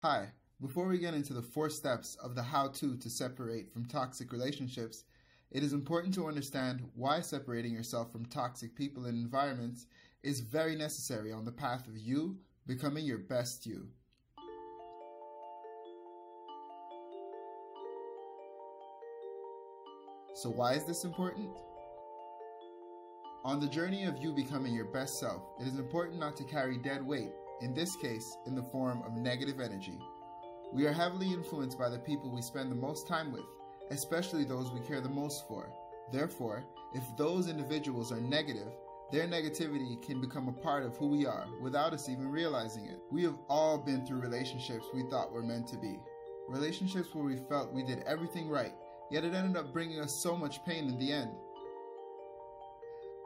Hi, before we get into the 4 steps of the how-to to separate from toxic relationships, it is important to understand why separating yourself from toxic people and environments is very necessary on the path of you becoming your best you. So why is this important? On the journey of you becoming your best self, it is important not to carry dead weight, in this case, in the form of negative energy. We are heavily influenced by the people we spend the most time with, especially those we care the most for. Therefore, if those individuals are negative, their negativity can become a part of who we are without us even realizing it. We have all been through relationships we thought were meant to be. Relationships where we felt we did everything right, yet it ended up bringing us so much pain in the end.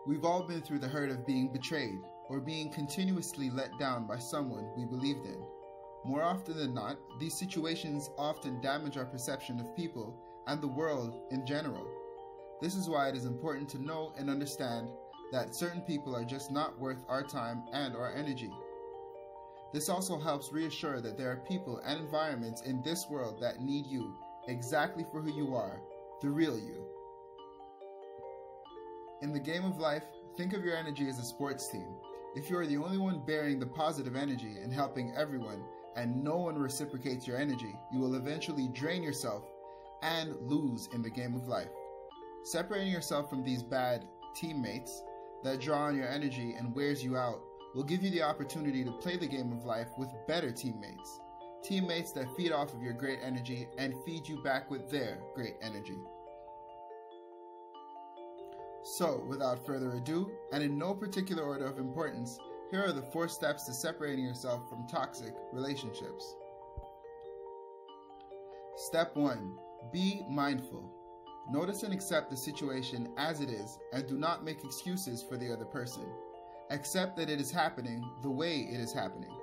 We've all been through the hurt of being betrayed or being continuously let down by someone we believed in. More often than not, these situations often damage our perception of people and the world in general. This is why it is important to know and understand that certain people are just not worth our time and our energy. This also helps reassure that there are people and environments in this world that need you exactly for who you are, the real you. In the game of life, think of your energy as a sports team. If you are the only one bearing the positive energy and helping everyone, and no one reciprocates your energy, you will eventually drain yourself and lose in the game of life. Separating yourself from these bad teammates that draw on your energy and wears you out will give you the opportunity to play the game of life with better teammates. Teammates that feed off of your great energy and feed you back with their great energy. So, without further ado, and in no particular order of importance, here are the 4 steps to separating yourself from toxic relationships. Step 1. Be mindful. Notice and accept the situation as it is and do not make excuses for the other person. Accept that it is happening the way it is happening.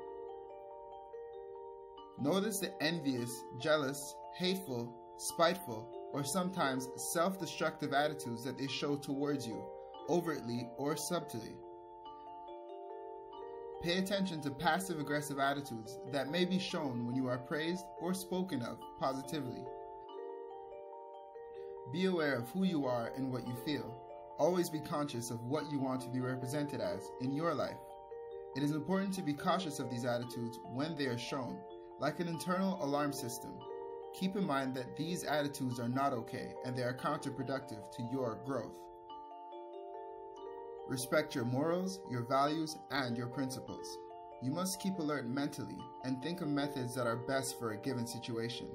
Notice the envious, jealous, hateful, spiteful, or sometimes self-destructive attitudes that they show towards you, overtly or subtly. Pay attention to passive-aggressive attitudes that may be shown when you are praised or spoken of positively. Be aware of who you are and what you feel. Always be conscious of what you want to be represented as in your life. It is important to be cautious of these attitudes when they are shown, like an internal alarm system. Keep in mind that these attitudes are not okay and they are counterproductive to your growth. Respect your morals, your values, and your principles. You must keep alert mentally and think of methods that are best for a given situation,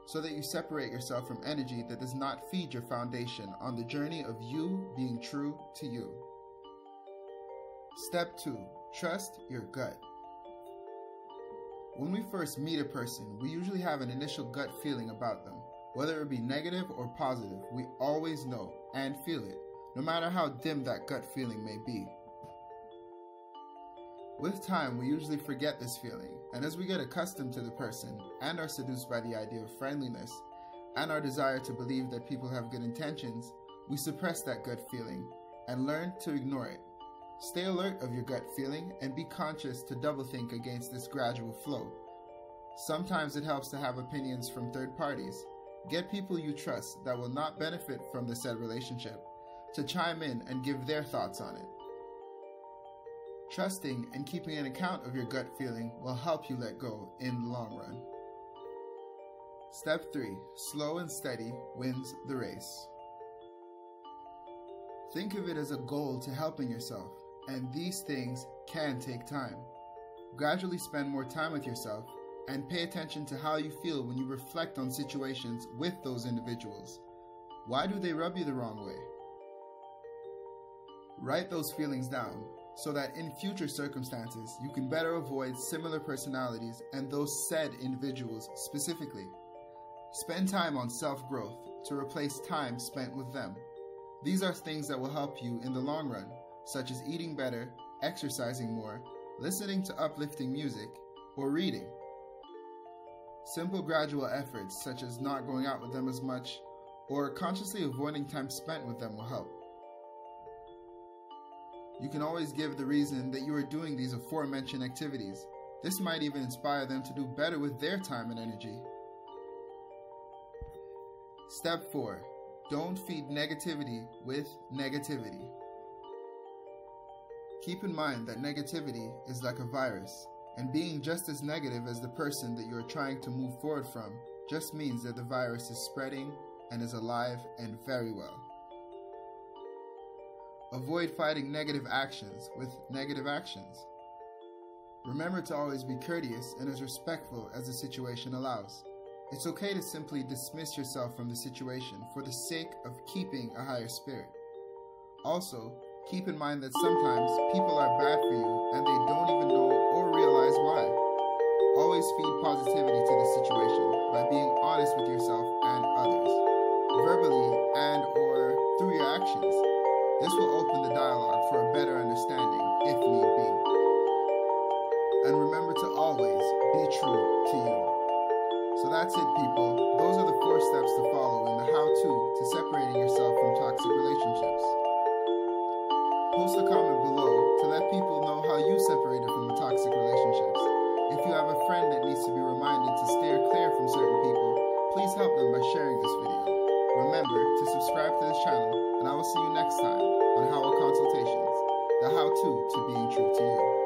so that you separate yourself from energy that does not feed your foundation on the journey of you being true to you. Step 2. Trust your gut. When we first meet a person, we usually have an initial gut feeling about them. Whether it be negative or positive, we always know and feel it, no matter how dim that gut feeling may be. With time, we usually forget this feeling, and as we get accustomed to the person and are seduced by the idea of friendliness and our desire to believe that people have good intentions, we suppress that gut feeling and learn to ignore it. Stay alert of your gut feeling and be conscious to double think against this gradual flow. Sometimes it helps to have opinions from third parties. Get people you trust that will not benefit from the said relationship to chime in and give their thoughts on it. Trusting and keeping an account of your gut feeling will help you let go in the long run. Step 3. Slow and steady wins the race. Think of it as a goal to helping yourself, and these things can take time. Gradually spend more time with yourself and pay attention to how you feel when you reflect on situations with those individuals. Why do they rub you the wrong way? Write those feelings down so that in future circumstances you can better avoid similar personalities and those said individuals specifically. Spend time on self-growth to replace time spent with them. These are things that will help you in the long run, such as eating better, exercising more, listening to uplifting music, or reading. Simple gradual efforts such as not going out with them as much or consciously avoiding time spent with them will help. You can always give the reason that you are doing these aforementioned activities. This might even inspire them to do better with their time and energy. Step 4. Don't feed negativity with negativity. Keep in mind that negativity is like a virus, and being just as negative as the person that you are trying to move forward from just means that the virus is spreading and is alive and very well. Avoid fighting negative actions with negative actions. Remember to always be courteous and as respectful as the situation allows. It's okay to simply dismiss yourself from the situation for the sake of keeping a higher spirit. Also, keep in mind that sometimes people are bad for you and they don't even know or realize why. Always feed positivity to the situation by being honest with yourself and others, verbally and or through your actions. This will open the dialogue for a better understanding if need be. And remember to always be true to you. So that's it, people. Those are the 4 steps to follow in the how-to to separating yourself from toxic relationships. Post a comment below to let people know how you separated from the toxic relationships. If you have a friend that needs to be reminded to steer clear from certain people, please help them by sharing this video. Remember to subscribe to this channel, and I will see you next time on Howell Consultations, the how-to being true to you.